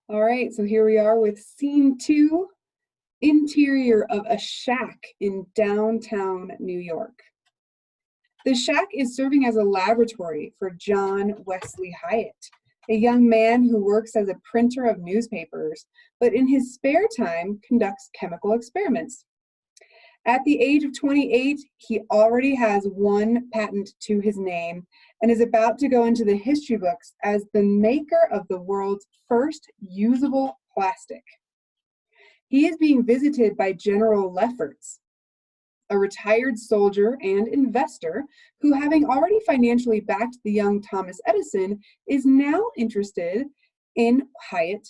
All right, so here we are with scene 2, interior of a shack in downtown New York. The shack is serving as a laboratory for John Wesley Hyatt, a young man who works as a printer of newspapers, but in his spare time conducts chemical experiments. At the age of 28, he already has one patent to his name and is about to go into the history books as the maker of the world's first usable plastic. He is being visited by General Lefferts, a retired soldier and investor who, having already financially backed the young Thomas Edison, is now interested in Hyatt.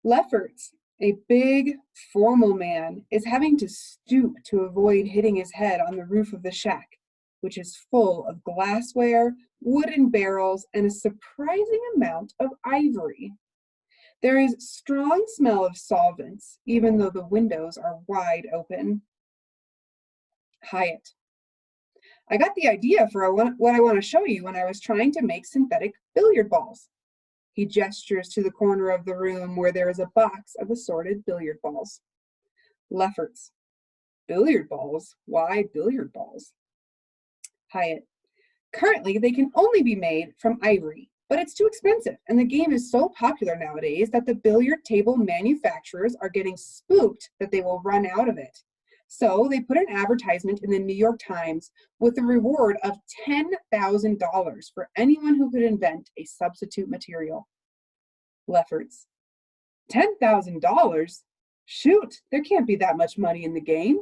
Lefferts, a big, formal man, is having to stoop to avoid hitting his head on the roof of the shack, which is full of glassware, wooden barrels, and a surprising amount of ivory. There is strong smell of solvents, even though the windows are wide open. Hyatt. I got the idea for what I want to show you when I was trying to make synthetic billiard balls. He gestures to the corner of the room where there is a box of assorted billiard balls. Lefferts. Billiard balls? Why billiard balls? Hyatt. Currently, they can only be made from ivory, but it's too expensive, and the game is so popular nowadays that the billiard table manufacturers are getting spooked that they will run out of it. So they put an advertisement in the New York Times with a reward of $10,000 for anyone who could invent a substitute material. Lefferts. $10,000? Shoot, there can't be that much money in the game.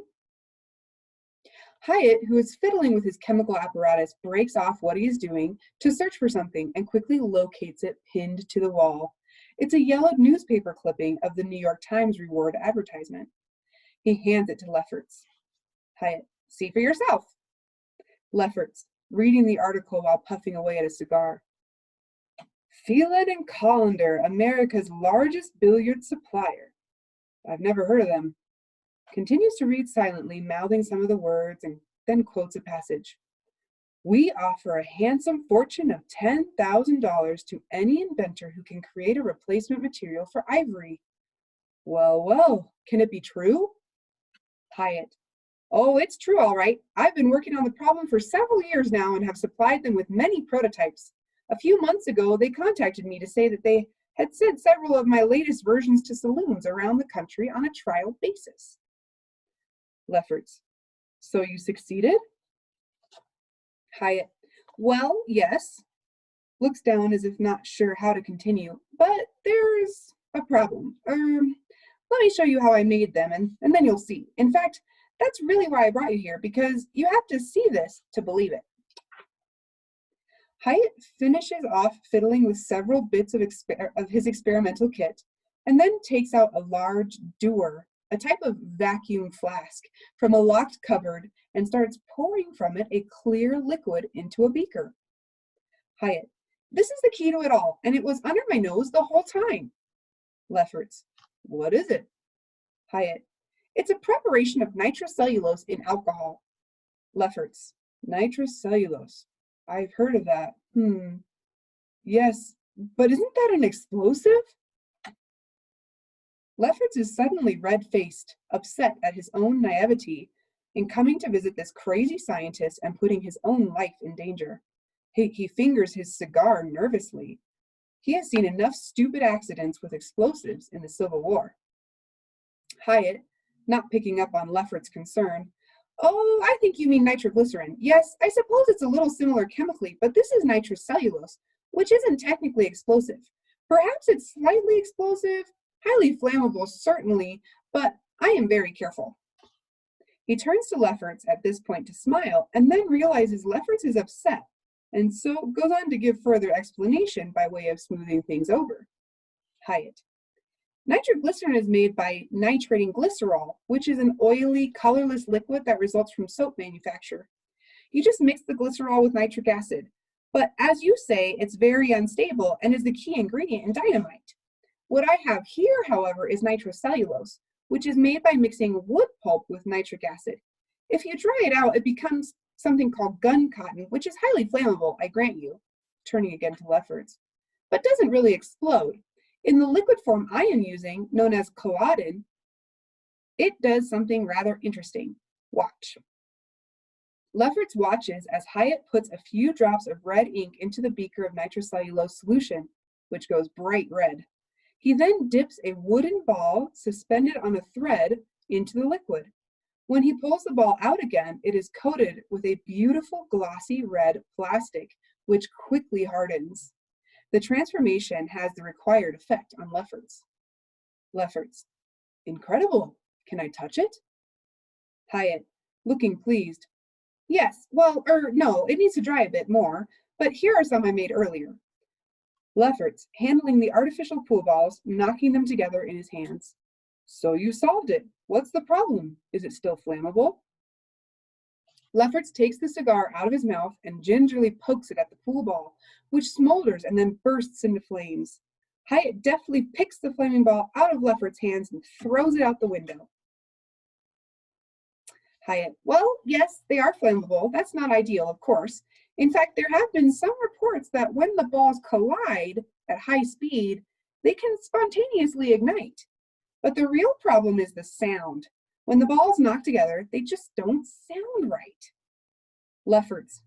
Hyatt, who is fiddling with his chemical apparatus, breaks off what he is doing to search for something and quickly locates it pinned to the wall. It's a yellowed newspaper clipping of the New York Times reward advertisement. He hands it to Lefferts. Hyatt, see for yourself. Lefferts, reading the article while puffing away at a cigar. Phelan and Colander, America's largest billiard supplier. I've never heard of them. Continues to read silently, mouthing some of the words, and then quotes a passage. We offer a handsome fortune of $10,000 to any inventor who can create a replacement material for ivory. Well, well, can it be true? Hyatt. Oh, it's true, all right. I've been working on the problem for several years now and have supplied them with many prototypes. A few months ago, they contacted me to say that they had sent several of my latest versions to saloons around the country on a trial basis. Lefferts. So you succeeded? Hyatt. Well, yes. Looks down as if not sure how to continue, but there's a problem. Let me show you how I made them, and then you'll see. In fact, that's really why I brought you here, because you have to see this to believe it. Hyatt finishes off fiddling with several bits of his experimental kit, and then takes out a large dewar, a type of vacuum flask, from a locked cupboard and starts pouring from it a clear liquid into a beaker. Hyatt. This is the key to it all, and it was under my nose the whole time. Lefferts. What is it? Hyatt. It's a preparation of nitrocellulose in alcohol. Lefferts. Nitrocellulose. I've heard of that. Yes, but isn't that an explosive? Lefferts is suddenly red-faced, upset at his own naivety in coming to visit this crazy scientist and putting his own life in danger. He fingers his cigar nervously. He has seen enough stupid accidents with explosives in the Civil War. Hyatt, not picking up on Lefferts' concern. Oh, I think you mean nitroglycerin. Yes, I suppose it's a little similar chemically, but this is nitrocellulose, which isn't technically explosive. Perhaps it's slightly explosive, highly flammable, certainly, but I am very careful. He turns to Lefferts at this point to smile, and then realizes Lefferts is upset, and so goes on to give further explanation by way of smoothing things over. Hyatt. Nitroglycerin is made by nitrating glycerol, which is an oily, colorless liquid that results from soap manufacture. You just mix the glycerol with nitric acid, but as you say, it's very unstable and is the key ingredient in dynamite. What I have here, however, is nitrocellulose, which is made by mixing wood pulp with nitric acid. If you dry it out, it becomes something called gun cotton, which is highly flammable, I grant you, turning again to Lefferts, but doesn't really explode. In the liquid form I am using, known as collodin, it does something rather interesting. Watch. Lefferts watches as Hyatt puts a few drops of red ink into the beaker of nitrocellulose solution, which goes bright red. He then dips a wooden ball suspended on a thread into the liquid. When he pulls the ball out again, it is coated with a beautiful glossy red plastic, which quickly hardens. The transformation has the required effect on Lefferts. Lefferts: incredible. Can I touch it? Hyatt, looking pleased: yes, well, no, it needs to dry a bit more, but here are some I made earlier. Lefferts, handling the artificial pool balls, knocking them together in his hands. So you solved it. What's the problem? Is it still flammable? Lefferts takes the cigar out of his mouth and gingerly pokes it at the pool ball, which smolders and then bursts into flames. Hyatt deftly picks the flaming ball out of Lefferts' hands and throws it out the window. Hyatt, well, yes, they are flammable. That's not ideal, of course. In fact, there have been some reports that when the balls collide at high speed, they can spontaneously ignite. But the real problem is the sound. When the balls knock together, they just don't sound right. Lefferts,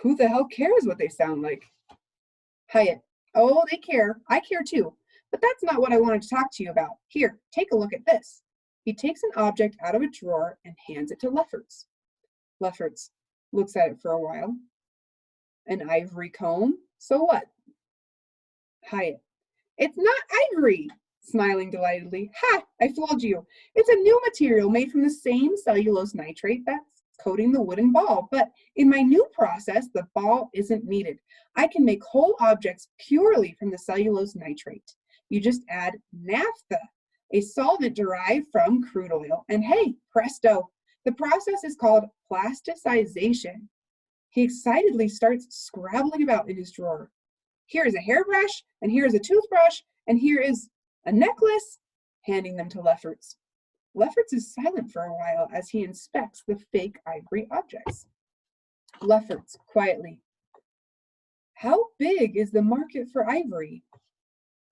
who the hell cares what they sound like? Hyatt, oh, they care. I care too. But that's not what I wanted to talk to you about. Here, take a look at this. He takes an object out of a drawer and hands it to Lefferts. Lefferts looks at it for a while. An ivory comb? So what? Hyatt, it's not ivory, smiling delightedly. Ha, I fooled you. It's a new material made from the same cellulose nitrate that's coating the wooden ball. But in my new process, the ball isn't needed. I can make whole objects purely from the cellulose nitrate. You just add naphtha, a solvent derived from crude oil, and hey, presto, the process is called plasticization. He excitedly starts scrabbling about in his drawer. Here is a hairbrush, and here is a toothbrush, and here is a necklace, handing them to Lefferts. Lefferts is silent for a while as he inspects the fake ivory objects. Lefferts, quietly, how big is the market for ivory?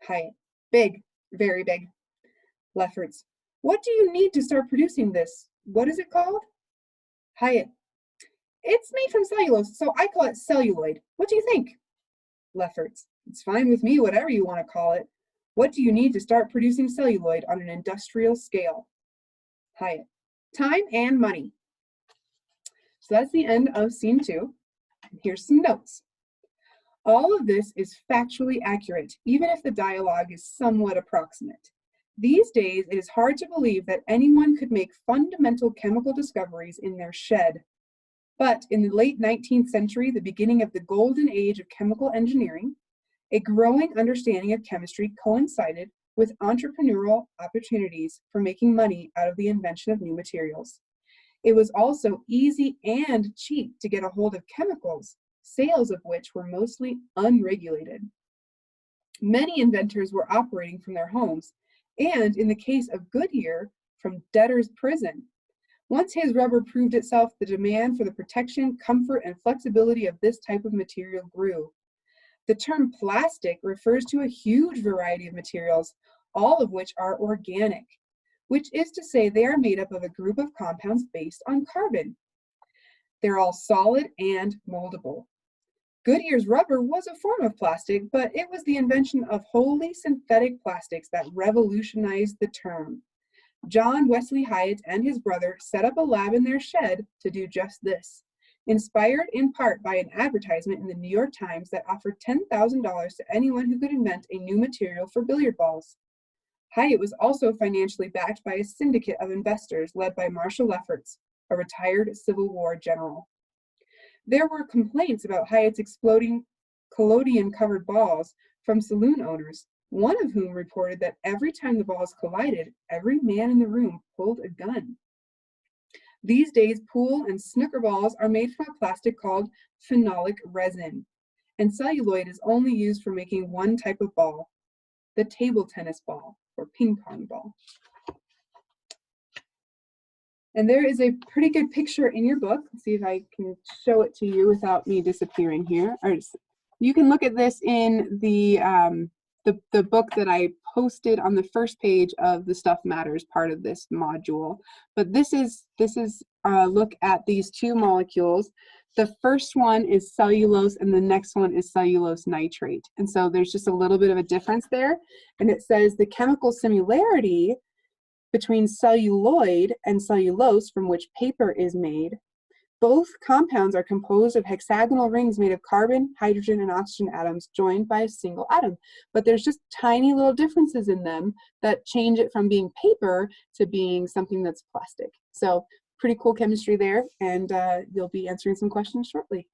Hyatt, big, very big. Lefferts, what do you need to start producing this? What is it called? Hyatt, it's made from cellulose, so I call it celluloid. What do you think? Lefferts, it's fine with me, whatever you want to call it. What do you need to start producing celluloid on an industrial scale? Hyatt, time and money. So that's the end of scene 2. Here's some notes. All of this is factually accurate, even if the dialogue is somewhat approximate. These days, it is hard to believe that anyone could make fundamental chemical discoveries in their shed. But in the late 19th century, the beginning of the golden age of chemical engineering, a growing understanding of chemistry coincided with entrepreneurial opportunities for making money out of the invention of new materials. It was also easy and cheap to get a hold of chemicals, sales of which were mostly unregulated. Many inventors were operating from their homes, and in the case of Goodyear, from debtor's prison. Once his rubber proved itself, the demand for the protection, comfort, and flexibility of this type of material grew. The term plastic refers to a huge variety of materials, all of which are organic, which is to say they are made up of a group of compounds based on carbon. They're all solid and moldable. Goodyear's rubber was a form of plastic, but it was the invention of wholly synthetic plastics that revolutionized the term. John Wesley Hyatt and his brother set up a lab in their shed to do just this, inspired in part by an advertisement in the New York Times that offered $10,000 to anyone who could invent a new material for billiard balls. Hyatt was also financially backed by a syndicate of investors led by Marshall Lefferts, a retired Civil War general. There were complaints about Hyatt's exploding collodion-covered balls from saloon owners, one of whom reported that every time the balls collided, every man in the room pulled a gun. These days, pool and snooker balls are made from a plastic called phenolic resin, and celluloid is only used for making one type of ball, the table tennis ball or ping pong ball. And there is a pretty good picture in your book. Let's see if I can show it to you without me disappearing here. You can look at this in the the book that I posted on the first page of the Stuff Matters part of this module. But this is a look at these two molecules. The first one is cellulose and the next one is cellulose nitrate. And so there's just a little bit of a difference there. And it says the chemical similarity between celluloid and cellulose, from which paper is made. Both compounds are composed of hexagonal rings made of carbon, hydrogen, and oxygen atoms joined by a single atom. But there's just tiny little differences in them that change it from being paper to being something that's plastic. So pretty cool chemistry there, and you'll be answering some questions shortly.